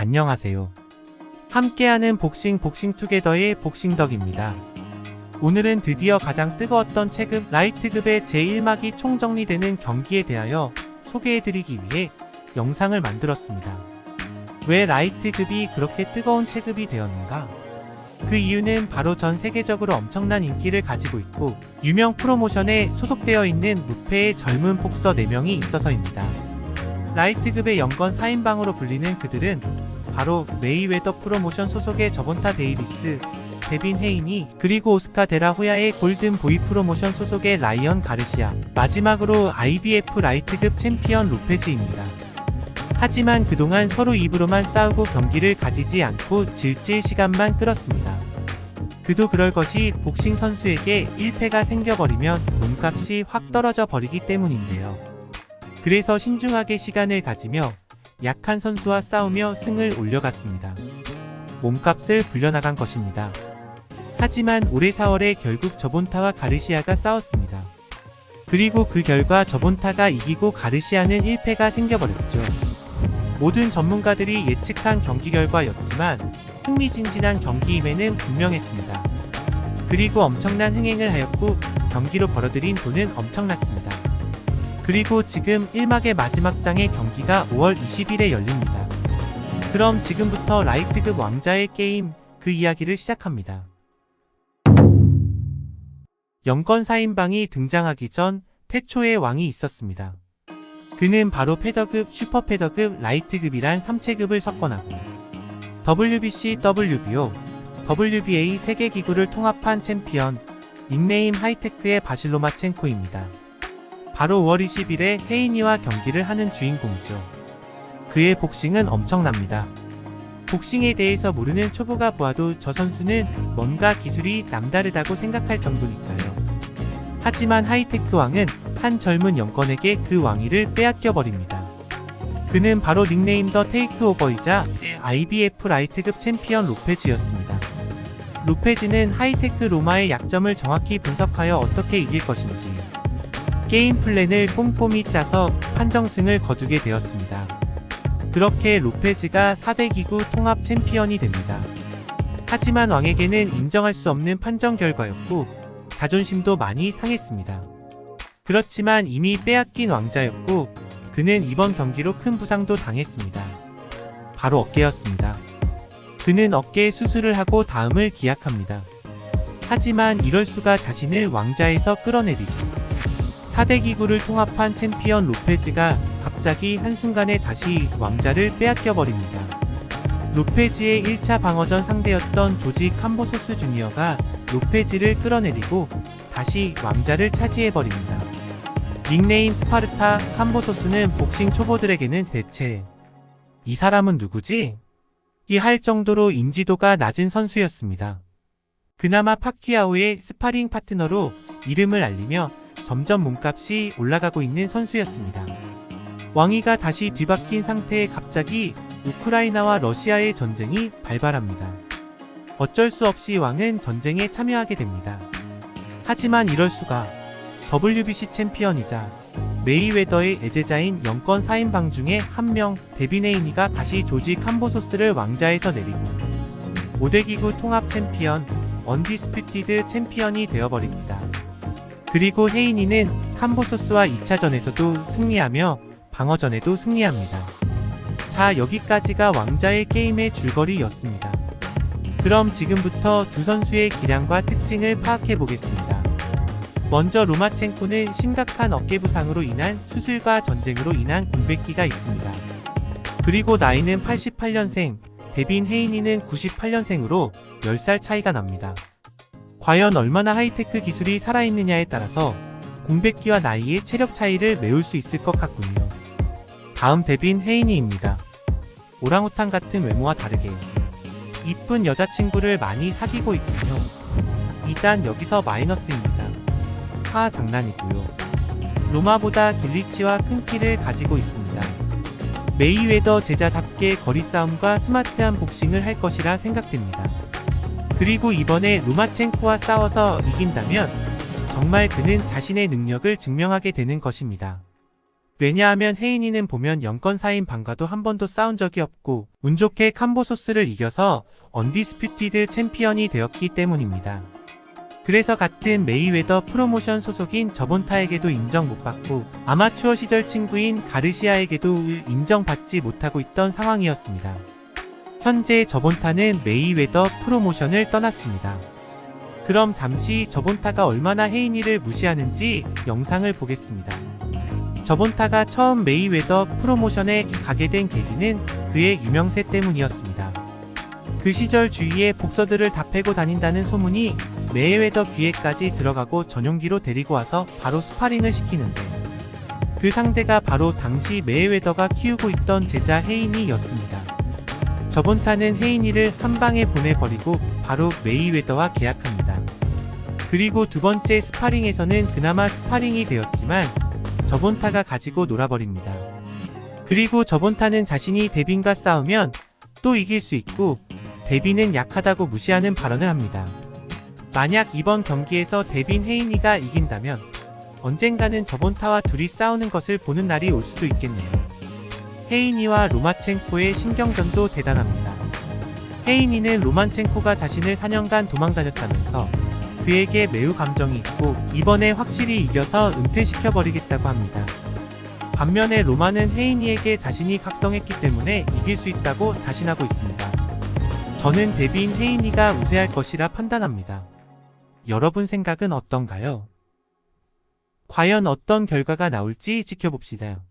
안녕하세요. 함께하는 복싱투게더의 복싱덕입니다. 오늘은 드디어 가장 뜨거웠던 체급 라이트급의 제1막이 총정리되는 경기에 대하여 소개해드리기 위해 영상을 만들었습니다. 왜 라이트급이 그렇게 뜨거운 체급이 되었는가? 그 이유는 바로 전 세계적으로 엄청난 인기를 가지고 있고 유명 프로모션에 소속되어 있는 무패의 젊은 복서 4명이 있어서입니다. 라이트급의 영건 4인방으로 불리는 그들은 바로 메이웨더 프로모션 소속의 저본타 데이비스, 데빈 헤이니, 그리고 오스카 데라 호야의 골든 보이 프로모션 소속의 라이언 가르시아, 마지막으로 IBF 라이트급 챔피언 로페즈입니다. 하지만 그동안 서로 입으로만 싸우고 경기를 가지지 않고 질질 시간만 끌었습니다. 그도 그럴 것이 복싱 선수에게 1패가 생겨버리면 몸값이 확 떨어져 버리기 때문인데요. 그래서 신중하게 시간을 가지며 약한 선수와 싸우며 승을 올려갔습니다. 몸값을 불려나간 것입니다. 하지만 올해 4월에 결국 저본타와 가르시아가 싸웠습니다. 그리고 그 결과 저본타가 이기고 가르시아는 1패가 생겨버렸죠. 모든 전문가들이 예측한 경기 결과였지만 흥미진진한 경기임에는 분명했습니다. 그리고 엄청난 흥행을 하였고 경기로 벌어들인 돈은 엄청났습니다. 그리고 지금 1막의 마지막 장의 경기가 5월 20일에 열립니다. 그럼 지금부터 라이트급 왕자의 게임 그 이야기를 시작합니다. 영건 4인방이 등장하기 전 태초의 왕이 있었습니다. 그는 바로 패더급, 슈퍼패더급, 라이트급이란 3체급을 석권하고 WBC, WBO, WBA 세계기구를 통합한 챔피언, 닉네임 하이테크의 바실로마첸코입니다. 바로 5월 20일에 헤이니와 경기를 하는 주인공이죠. 그의 복싱은 엄청납니다. 복싱에 대해서 모르는 초보가 보아도 저 선수는 뭔가 기술이 남다르다고 생각할 정도니까요. 하지만 하이테크 왕은 한 젊은 영건에게 그 왕위를 빼앗겨 버립니다. 그는 바로 닉네임 더 테이크오버이자 IBF 라이트급 챔피언 로페즈였습니다. 로페즈는 하이테크 로마의 약점을 정확히 분석하여 어떻게 이길 것인지 게임 플랜을 꼼꼼히 짜서 판정승을 거두게 되었습니다. 그렇게 로페즈가 4대 기구 통합 챔피언이 됩니다. 하지만 왕에게는 인정할 수 없는 판정 결과였고 자존심도 많이 상했습니다. 그렇지만 이미 빼앗긴 왕자였고 그는 이번 경기로 큰 부상도 당했습니다. 바로 어깨였습니다. 그는 어깨에 수술을 하고 다음을 기약합니다. 하지만 이럴 수가 자신을 왕자에서 끌어내리고 4대 기구를 통합한 챔피언 로페즈가 갑자기 한순간에 다시 왕자를 빼앗겨 버립니다. 로페즈의 1차 방어전 상대였던 조지 캄보소스 주니어가 로페즈를 끌어내리고 다시 왕자를 차지해 버립니다. 닉네임 스파르타 캄보소스는 복싱 초보들에게는 대체 이 사람은 누구지? 이 할 정도로 인지도가 낮은 선수였습니다. 그나마 파퀴아오의 스파링 파트너로 이름을 알리며 점점 몸값이 올라가고 있는 선수였습니다. 왕위가 다시 뒤바뀐 상태에 갑자기 우크라이나와 러시아의 전쟁이 발발합니다. 어쩔 수 없이 왕은 전쟁에 참여하게 됩니다. 하지만 이럴 수가. WBC 챔피언이자 메이웨더의 애제자인 영건 4인방 중에 한 명 데빈 헤이니가 다시 조지 캄보소스를 왕자에서 내리고 5대 기구 통합 챔피언 언디스퓨티드 챔피언이 되어버립니다. 그리고 헤이니는 캄보소스와 2차전에서도 승리하며 방어전에도 승리합니다. 자, 여기까지가 왕자의 게임의 줄거리였습니다. 그럼 지금부터 두 선수의 기량과 특징을 파악해 보겠습니다. 먼저 로마첸코는 심각한 어깨 부상으로 인한 수술과 전쟁으로 인한 공백기가 있습니다. 그리고 나이는 88년생, 데빈 헤이니는 98년생으로 10살 차이가 납니다. 과연 얼마나 하이테크 기술이 살아있느냐에 따라서 공백기와 나이의 체력 차이를 메울 수 있을 것 같군요. 다음 데빈 헤이니입니다. 오랑우탄 같은 외모와 다르게 이쁜 여자친구를 많이 사귀고 있군요. 일단 여기서 마이너스입니다. 장난이고요. 로마보다 길리치와 큰 키를 가지고 있습니다. 메이웨더 제자답게 거리싸움과 스마트한 복싱을 할 것이라 생각됩니다. 그리고 이번에 로마첸코와 싸워서 이긴다면 정말 그는 자신의 능력을 증명하게 되는 것입니다. 왜냐하면 혜인이는 보면 영권 4인방과도 한 번도 싸운 적이 없고 운 좋게 캄보소스를 이겨서 언디스퓨티드 챔피언이 되었기 때문입니다. 그래서 같은 메이웨더 프로모션 소속인 저본타에게도 인정 못 받고 아마추어 시절 친구인 가르시아에게도 인정받지 못하고 있던 상황이었습니다. 현재 저본타는 메이웨더 프로모션을 떠났습니다. 그럼 잠시 저본타가 얼마나 혜인이를 무시하는지 영상을 보겠습니다. 저본타가 처음 메이웨더 프로모션에 가게 된 계기는 그의 유명세 때문이었습니다. 그 시절 주위에 복서들을 다 패고 다닌다는 소문이 메이웨더 귀에까지 들어가고 전용기로 데리고 와서 바로 스파링을 시키는데 그 상대가 바로 당시 메이웨더가 키우고 있던 제자 혜인이였습니다. 저본타는 혜인이를 한 방에 보내버리고 바로 메이웨더와 계약합니다. 그리고 두 번째 스파링에서는 그나마 스파링이 되었지만 저본타가 가지고 놀아버립니다. 그리고 저본타는 자신이 데빈과 싸우면 또 이길 수 있고 데빈은 약하다고 무시하는 발언을 합니다. 만약 이번 경기에서 데빈 혜인이가 이긴다면 언젠가는 저본타와 둘이 싸우는 것을 보는 날이 올 수도 있겠네요. 혜인이와 로마첸코의 신경전도 대단합니다. 혜인이는 로마첸코가 자신을 4년간 도망다녔다면서 그에게 매우 감정이 있고 이번에 확실히 이겨서 은퇴시켜버리겠다고 합니다. 반면에 로마는 혜인이에게 자신이 각성했기 때문에 이길 수 있다고 자신하고 있습니다. 저는 데빈 혜인이가 우세할 것이라 판단합니다. 여러분 생각은 어떤가요? 과연 어떤 결과가 나올지 지켜봅시다.